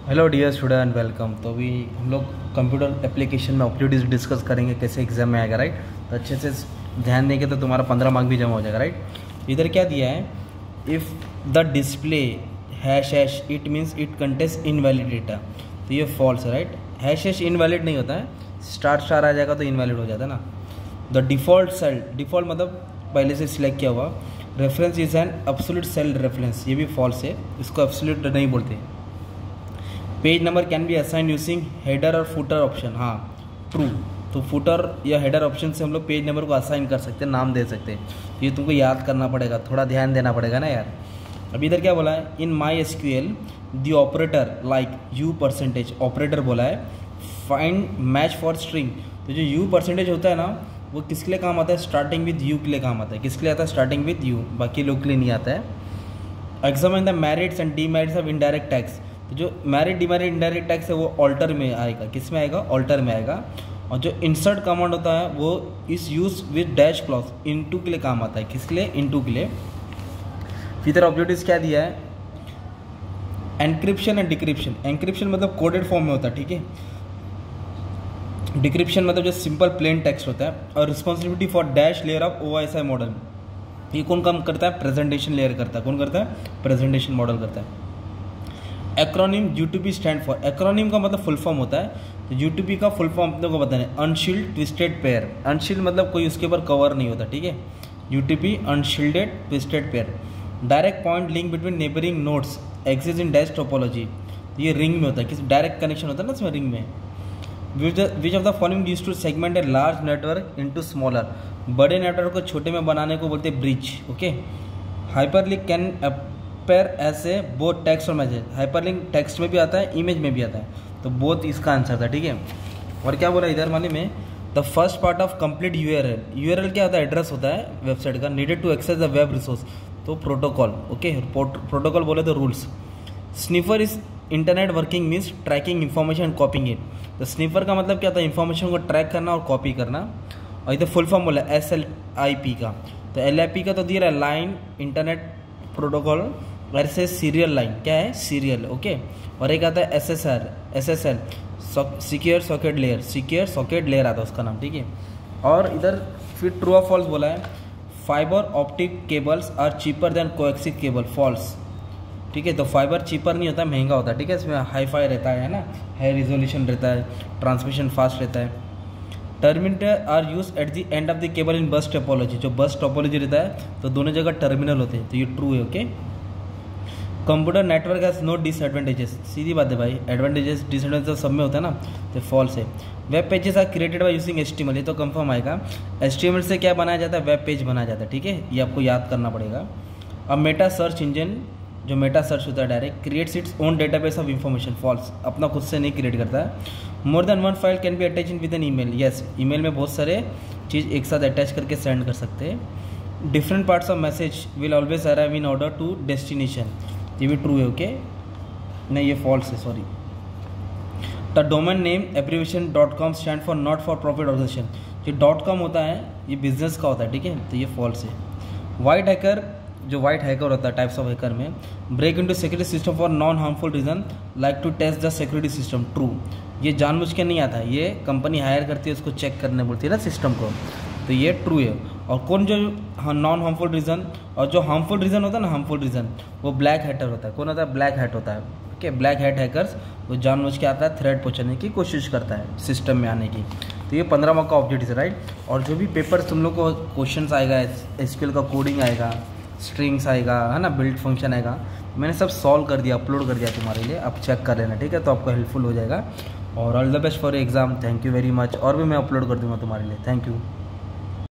Hello dear student, welcome. तो अभी हम लोग कंप्यूटर एप्लीकेशन में ऑप्टिविटीज डिस्कस करेंगे कैसे एग्जाम में आएगा, राइट। तो अच्छे से ध्यान देंगे तो तुम्हारा 15 मार्क भी जमा हो जाएगा, राइट। इधर क्या दिया है, if the display hash hash it means it contains invalid data. तो ये फॉल्स है, राइट। हैश हैश इनवैलिड नहीं होता है, स्टार स्टार आ जाएगा तो इनवैलिड हो जाता है ना। द डिफ़ॉल्ट सेल, डिफ़ॉल्ट मतलब पहले से सिलेक्ट किया हुआ। Reference is an absolute cell reference, ये भी फॉल्स है, इसको एब्सोल्यूट नहीं बोलते। Page number can be assign using header और फुटर ऑप्शन, हाँ ट्रू। तो फुटर या हेडर ऑप्शन से हम लोग पेज नंबर को असाइन कर सकते हैं, नाम दे सकते हैं। ये तुमको याद करना पड़ेगा, थोड़ा ध्यान देना पड़ेगा ना यार। अब इधर क्या बोला है, in MySQL the operator like you percentage, operator बोला है फाइंड मैच फॉर स्ट्रिंग। तो जो यू परसेंटेज होता है ना, वो किसके लिए काम आता है, स्टार्टिंग विद यू के लिए काम आता है। किसके लिए आता है, स्टार्टिंग विद यू, बाकी लोग के लिए नहीं आता है। Examine the merits and demerits of indirect tax. तो जो मैरिट डीमेरिट इनडायरेक्ट टैक्स है वो ऑल्टर में आएगा, किस में आएगा, ऑल्टर में आएगा। और जो इंसर्ट कमांड होता है वो इस use with dash clause into के लिए काम आता है, किसके लिए, इनटू के लिए। फिर ऑब्जेक्टिव्स क्या दिया है, एनक्रिप्शन एंड डिक्रिप्शन। एनक्रिप्शन मतलब कोडेड फॉर्म में होता है, ठीक है। डिक्रिप्शन मतलब जो सिंपल प्लेन टेक्स्ट होता है। और responsibility for dash layer of OSI model, ये कौन काम करता है, प्रेजेंटेशन लेयर करता है। कौन करता है, प्रेजेंटेशन मॉडल करता है। Acronym UTP stand for, acronym का मतलब फुल फॉर्म होता है। तो UTP का फुल फॉर्म अपने को बताना है, अनशील्ड ट्विस्टेड पेयर। अनशील्ड मतलब कोई उसके ऊपर कवर नहीं होता, ठीक है। UTP unshielded twisted pair. Direct point link between neighbouring nodes exist in dash topology. ये रिंग में होता है, किस डायरेक्ट कनेक्शन होता है ना इसमें, रिंग में। Which of the following used to segment a large network into smaller. बड़े नेटवर्क को छोटे में बनाने को बोलते हैं bridge, okay. Hyperlink can pair ऐसे बोथ टेक्स्ट और मैसेज। हाइपरलिंक टेक्स्ट में भी आता है, इमेज में भी आता है, तो बोथ इसका आंसर था, ठीक है। और क्या बोला इधर माने में, the first part of complete URL। URL क्या होता है, एड्रेस होता है वेबसाइट का। Needed to access the web resource, तो प्रोटोकॉल, ओके। प्रोटोकॉल बोले तो rules. Sniffer is internet working means tracking information and copying it. तो स्निफर का मतलब क्या होता है, इन्फॉर्मेशन को ट्रैक करना और कॉपी करना। और इधर फुल फॉर्म बोला SLIP का। तो LIP का तो दिया रहा है लाइन इंटरनेट प्रोटोकॉल, वैसे सीरियल लाइन क्या है, सीरियल, ओके। और एक आता है SSL secure socket layer, secure socket layer आता है उसका नाम, ठीक है। और इधर फिर ट्रू और फॉल्स बोला है, fibre optic cables are cheaper than coaxial cable, false, ठीक है। तो फाइबर चीपर नहीं होता है, महंगा होता है, ठीक है। इसमें हाई-फाई रहता है ना, हाई रिजोल्यूशन रहता है, ट्रांसमिशन फास्ट रहता है। Terminator are use at the end of the cable in bus topology. जो बस टोपोलॉजी रहता है तो दोनों जगह टर्मिनल होते हैं, तो ये ट्रू है, okay. Computer network has no disadvantages, सीधी बात है भाई, एडवांटेजेस डिसएडवांटेजेस सब में होता है ना, तो फॉल्स है। Web pages are created by using HTML, ये तो कंफर्म आएगा। HTML से क्या बनाया जाता है, वेब पेज बनाया जाता है, ठीक है। ये आपको याद करना पड़ेगा। अब मेटा सर्च इंजन, जो मेटा सर्च होता है direct, creates its own database of information, false, अपना खुद से नहीं क्रिएट करता है। More than one file can be attach with an email, yes, email में बहुत सारे चीज़ एक साथ अटैच करके सेंड कर सकते हैं। Different parts of message will always arrive in order to destination, ये भी ट्रू है, ओके। नहीं, ये फॉल्स है, sorry. The domain name abbreviation .com stand for not for profit organisation. जो .com होता है ये बिजनेस का होता है, ठीक है, तो ये फॉल्स है। वाइट हैकर, जो वाइट हैकर होता है टाइप्स ऑफ हैकर में, break into security system for non harmful reason like to test the security system, true. ये जानबूझ के नहीं आता है, ये कंपनी हायर करती है, उसको चेक करने बोलती है ना सिस्टम को, तो ये ट्रू है। और कौन जो नॉन हार्मफुल रीज़न, और जो हार्मफुल रीज़न होता है ना, हार्मफुल रीज़न, वो ब्लैक हैटर होता है। कौन होता है, ब्लैक हैट होता है, ओके। ब्लैक हैट हैकर्स, वो जानबूझ के आता है, थ्रेट पहुंचाने की कोशिश करता है सिस्टम में आने की। तो ये 15 मार्क का ऑब्जेक्टिव है, राइट। और जो भी पेपर तुम लोग को क्वेश्चन आएगा, SQL का कोडिंग आएगा, स्ट्रिंग्स आएगा, है ना, बिल्ड फंक्शन आएगा, मैंने सब सॉल्व कर दिया, अपलोड कर दिया तुम्हारे लिए, आप चेक कर लेना, ठीक है। तो आपको हेल्पफुल हो जाएगा। और all the best for exam, thank you very much. और भी मैं अपलोड कर दूँगा तुम्हारे लिए, थैंक यू।